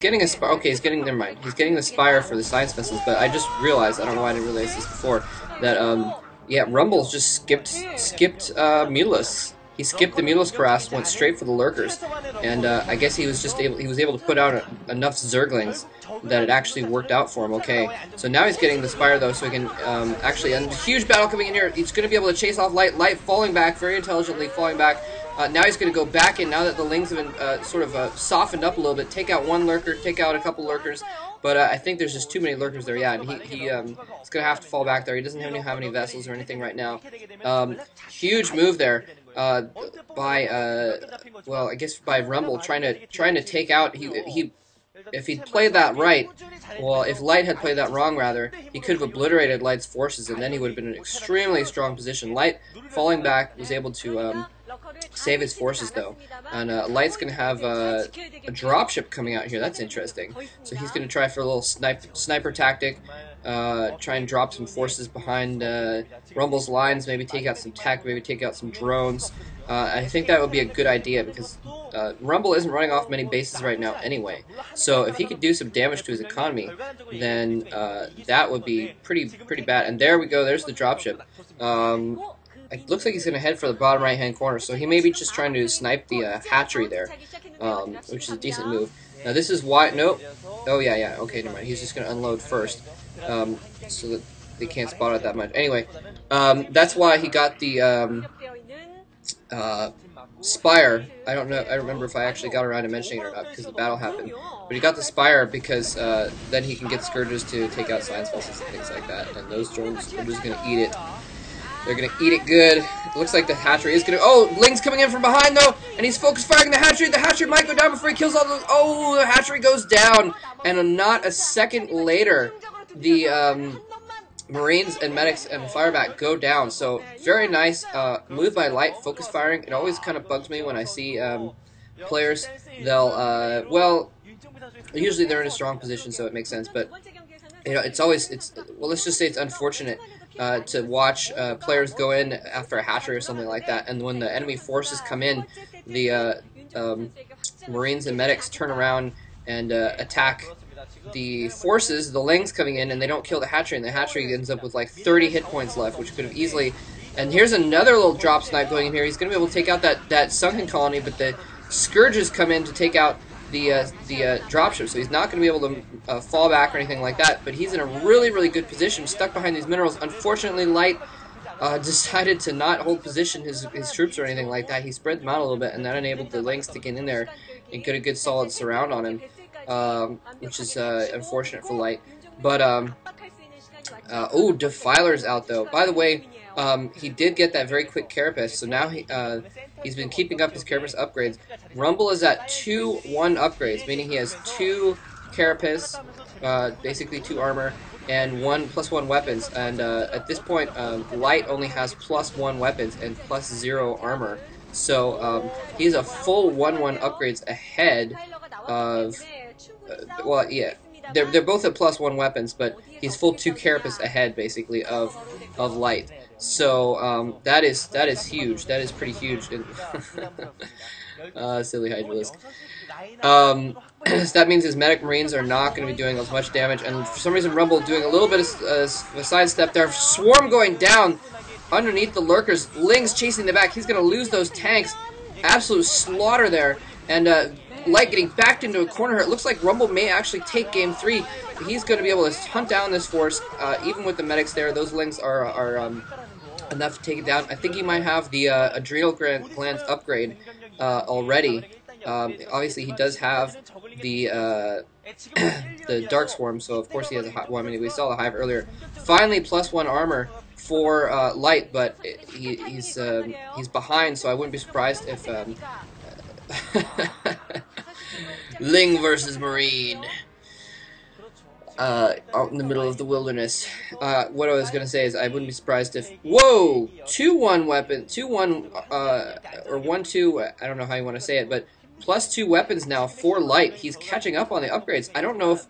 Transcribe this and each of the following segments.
getting a spire. Okay, he's getting. Never mind. He's getting the spire for the science vessels. But I just realized. I don't know why I didn't realize this before. That yeah, Rumble's just skipped Mutalisk. He skipped the Mutalisk harass, went straight for the lurkers, and I guess he was able to put out enough Zerglings that it actually worked out for him. Okay, so now he's getting the spire though, so he can actually. And huge battle coming in here. He's going to be able to chase off Light. Light falling back very intelligently, falling back. Now he's going to go back in, now that the Lings have been sort of softened up a little bit. Take out one lurker, take out a couple lurkers, but I think there's just too many lurkers there. Yeah, and he's going to have to fall back there. He doesn't have any vessels or anything right now. Huge move there by, well, I guess by Rumble, trying to take out, if he'd played that right, well, if Light had played that wrong, rather, he could have obliterated Light's forces, and then he would have been in an extremely strong position. Light, falling back, was able to save his forces, though. And Light's going to have a dropship coming out here. That's interesting. So he's going to try for a little sniper tactic, try and drop some forces behind Rumble's lines, maybe take out some tech, maybe take out some drones. I think that would be a good idea, because Rumble isn't running off many bases right now anyway. So if he could do some damage to his economy, then that would be pretty bad. And there we go, there's the dropship. It looks like he's going to head for the bottom right-hand corner, so he may be just trying to snipe the hatchery there, which is a decent move. Now this is why... Nope. Oh, yeah, okay, never mind. He's just going to unload first, so that they can't spot it that much. Anyway, that's why he got the spire. I don't remember if I actually got around to mentioning it or not, because the battle happened. But he got the spire because then he can get Scourges to take out science vessels and things like that, and those drones are just going to eat it. They're going to eat it good. It looks like the hatchery is going to... Oh, Ling's coming in from behind, though, and he's focus firing the hatchery. The hatchery might go down before he kills all the... Oh, the hatchery goes down, and not a second later, the Marines and Medics and Fireback go down. So, very nice move by Light, focus firing. It always kind of bugs me when I see players. They'll... well, usually they're in a strong position, so it makes sense, but... You know, it's always... Well, let's just say it's unfortunate to watch players go in after a hatchery or something like that, and when the enemy forces come in, the Marines and Medics turn around and attack the forces, the Lings coming in, and they don't kill the hatchery, and the hatchery ends up with like 30 hit points left, which could have easily... And here's another little drop snipe going in here. He's going to be able to take out that sunken colony, but the Scourges come in to take out the dropship, so he's not going to be able to fall back or anything like that, but he's in a really good position, stuck behind these minerals. Unfortunately, Light decided to not hold position his troops or anything like that. He spread them out a little bit, and that enabled the Lynx to get in there and get a good solid surround on him, which is unfortunate for Light. But oh, Defiler's out though. By the way, he did get that very quick carapace, so now he's been keeping up his carapace upgrades. Rumble is at 2-1 upgrades, meaning he has 2 carapace, basically 2 armor, and +1 weapons. And at this point, Light only has +1 weapons and +0 armor. So he's a full 1-1 upgrades ahead of... well, yeah. They're both at +1 weapons, but he's full 2 carapace ahead, basically, of Light. So that is huge. That is pretty huge. Silly Hydralisk. So that means his Medic Marines are not going to be doing as much damage, and for some reason Rumble doing a little bit of a sidestep there. Swarm going down underneath the lurkers. Ling's chasing the back. He's going to lose those tanks. Absolute slaughter there, and Light getting backed into a corner here. It looks like Rumble may actually take Game 3. He's going to be able to hunt down this force, even with the medics there. Those Lings are enough to take it down. I think he might have the adrenal glands upgrade already. Obviously, he does have the the Dark Swarm, so of course he has a high. Well, I mean, we saw the Hive earlier. Finally, +1 armor for Light, but he's behind, so I wouldn't be surprised if Ling versus Marine out in the middle of the wilderness. What I was gonna say is I wouldn't be surprised if 2-1 weapon, 2-1 or 1-2. I don't know how you want to say it, but +2 weapons now for Light. He's catching up on the upgrades. I don't know if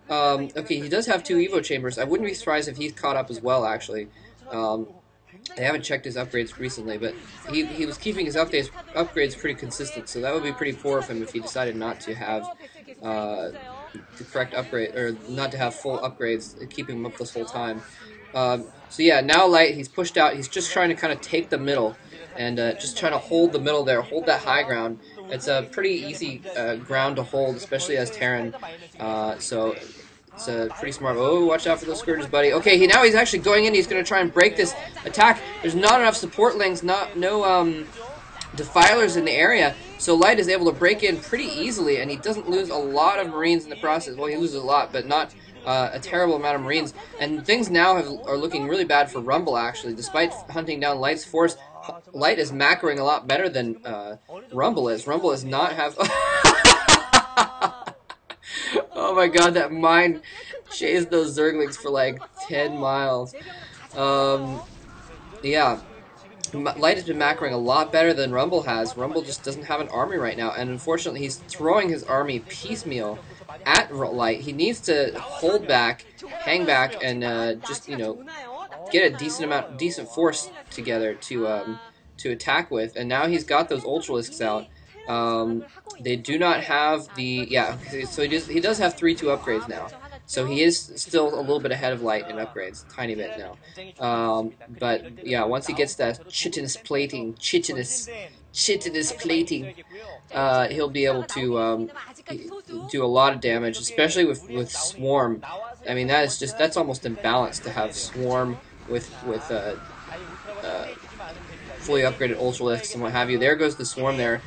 okay, he does have 2 Evo chambers. I wouldn't be surprised if he's caught up as well. Actually, I haven't checked his upgrades recently, but he was keeping his upgrades pretty consistent. So that would be pretty poor of him if he decided not to have the correct upgrade, or not to have full upgrades, keeping him up this whole time. So yeah, now Light, he's pushed out. He's just trying to kind of take the middle, and just trying to hold the middle there, hold that high ground. It's a pretty easy ground to hold, especially as Terran. So it's a pretty smart. Oh, watch out for those scourges, buddy. Okay, now he's actually going in. He's going to try and break this attack. There's not enough support lings, no defilers in the area, so Light is able to break in pretty easily, and he doesn't lose a lot of Marines in the process. Well, he loses a lot, but not a terrible amount of Marines. And things now are looking really bad for Rumble, actually. Despite hunting down Light's force, Light is macroing a lot better than Rumble is. Rumble is not have... Oh my god, that mine chased those Zerglings for like 10 miles. Yeah. Light has been macroing a lot better than Rumble has. Rumble just doesn't have an army right now, and unfortunately he's throwing his army piecemeal at Light. He needs to hold back, hang back, and just, you know, get a decent force together to attack with. And now he's got those Ultralisks out. They do not have the, so he does have 3-2 upgrades now. So he is still a little bit ahead of Light in upgrades, tiny bit now. But yeah, once he gets that chitinous plating, he'll be able to do a lot of damage, especially with Swarm. I mean, that's almost imbalanced to have Swarm with fully upgraded Ultralisks and what have you. There goes the Swarm there.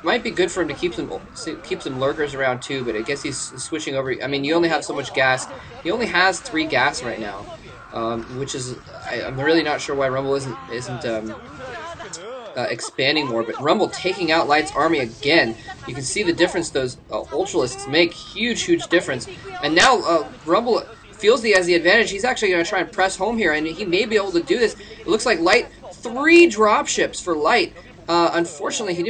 Might be good for him to keep some lurkers around too, but I guess he's switching over. I mean, you only have so much gas. He only has 3 gas right now, which is I'm really not sure why Rumble isn't expanding more. But Rumble taking out Light's army again. You can see the difference those Ultralisks make. Huge difference. And now Rumble feels he has the advantage. He's actually going to try and press home here, and he may be able to do this. It looks like Light, 3 dropships for Light. Unfortunately, he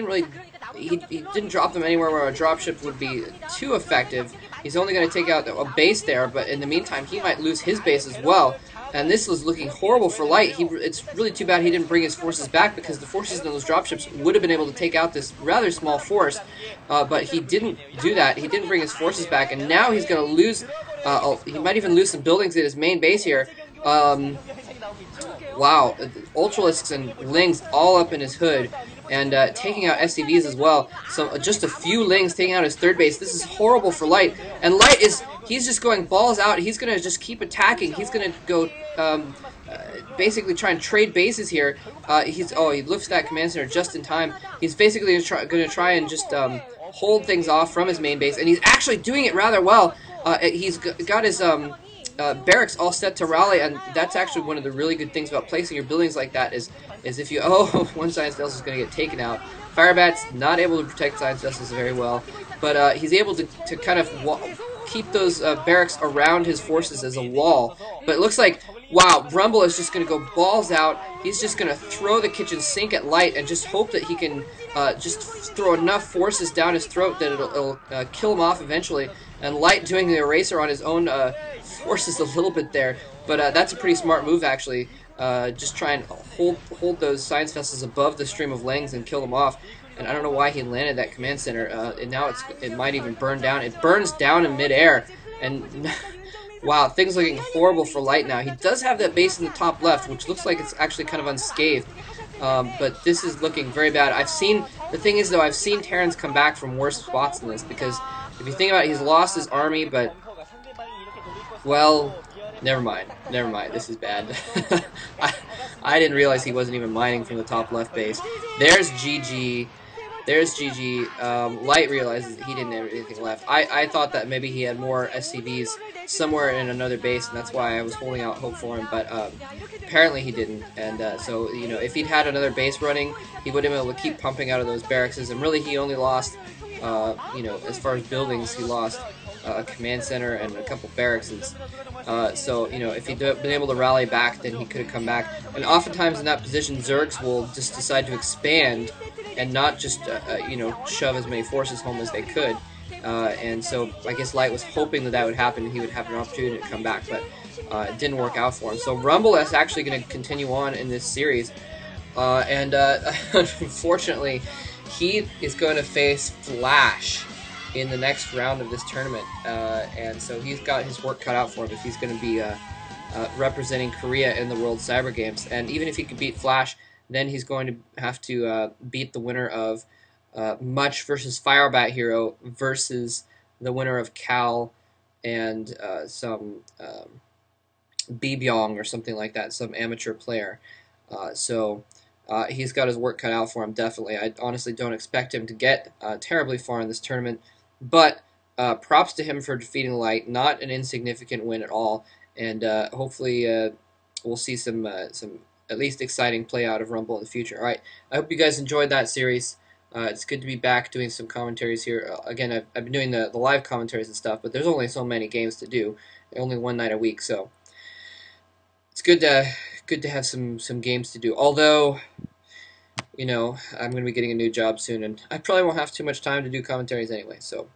didn't drop them anywhere where a dropship would be too effective. He's only going to take out a base there, but in the meantime, he might lose his base as well. And this was looking horrible for Light. It's really too bad he didn't bring his forces back, because the forces in those dropships would have been able to take out this rather small force. But he didn't do that. He didn't bring his forces back, and now he's going to lose. He might even lose some buildings at his main base here. Wow, Ultralisks and Lings all up in his hood, and taking out SCVs as well. So just a few Lings taking out his 3rd base. This is horrible for Light, and Light he's just going balls out. He's gonna just keep attacking. He's gonna go basically try and trade bases here. He lifts that command center just in time. He's basically gonna try and just hold things off from his main base, and he's actually doing it rather well. He's got his barracks all set to rally, and that's actually one of the really good things about placing your buildings like that is if you one science vessel is going to get taken out. Firebat's not able to protect science vessels very well, but he's able to kind of keep those barracks around his forces as a wall. But it looks like, wow, Rumble is just going to go balls out. He's just going to throw the kitchen sink at Light and just hope that he can just throw enough forces down his throat that it'll kill him off eventually. And Light doing the eraser on his own forces a little bit there, but that's a pretty smart move actually. Just try and hold those science vessels above the stream of Lings and kill them off. And I don't know why he landed that command center. And now it might even burn down. It burns down in midair, and wow, things looking horrible for Light now. He does have that base in the top left, which looks like it's actually kind of unscathed. But this is looking very bad. The thing is though, I've seen Terrans come back from worse spots than this, because if you think about it, he's lost his army, but, well, never mind. This is bad. I didn't realize he wasn't even mining from the top left base. There's GG. Light realizes he didn't have anything left. I thought that maybe he had more SCVs somewhere in another base, and that's why I was holding out hope for him, but apparently he didn't. And so, you know, if he'd had another base running, he would have been able to keep pumping out of those barracks, and really he only lost, you know, as far as buildings, he lost a command center and a couple barracks. So, you know, if he'd been able to rally back, then he could have come back. And oftentimes in that position, Zergs will just decide to expand and not just, you know, shove as many forces home as they could. And so I guess Light was hoping that that would happen and he would have an opportunity to come back, but it didn't work out for him. So Rumble is actually going to continue on in this series. And unfortunately, he is going to face Flash. in the next round of this tournament, and so he's got his work cut out for him if he's going to be representing Korea in the World Cyber Games. And even if he could beat Flash, then he's going to have to beat the winner of Much versus Firebat Hero versus the winner of Cal and some Bibyong or something like that, some amateur player. So he's got his work cut out for him, definitely. I honestly don't expect him to get terribly far in this tournament, but props to him for defeating Light. Not an insignificant win at all, and hopefully we'll see some at least exciting play out of Rumble in the future. All right, I hope you guys enjoyed that series. It's good to be back doing some commentaries here. Again, I've been doing the live commentaries and stuff, but there's only so many games to do, only one night a week, so it's good to have some games to do. Although, you know, I'm going to be getting a new job soon, and I probably won't have too much time to do commentaries anyway. So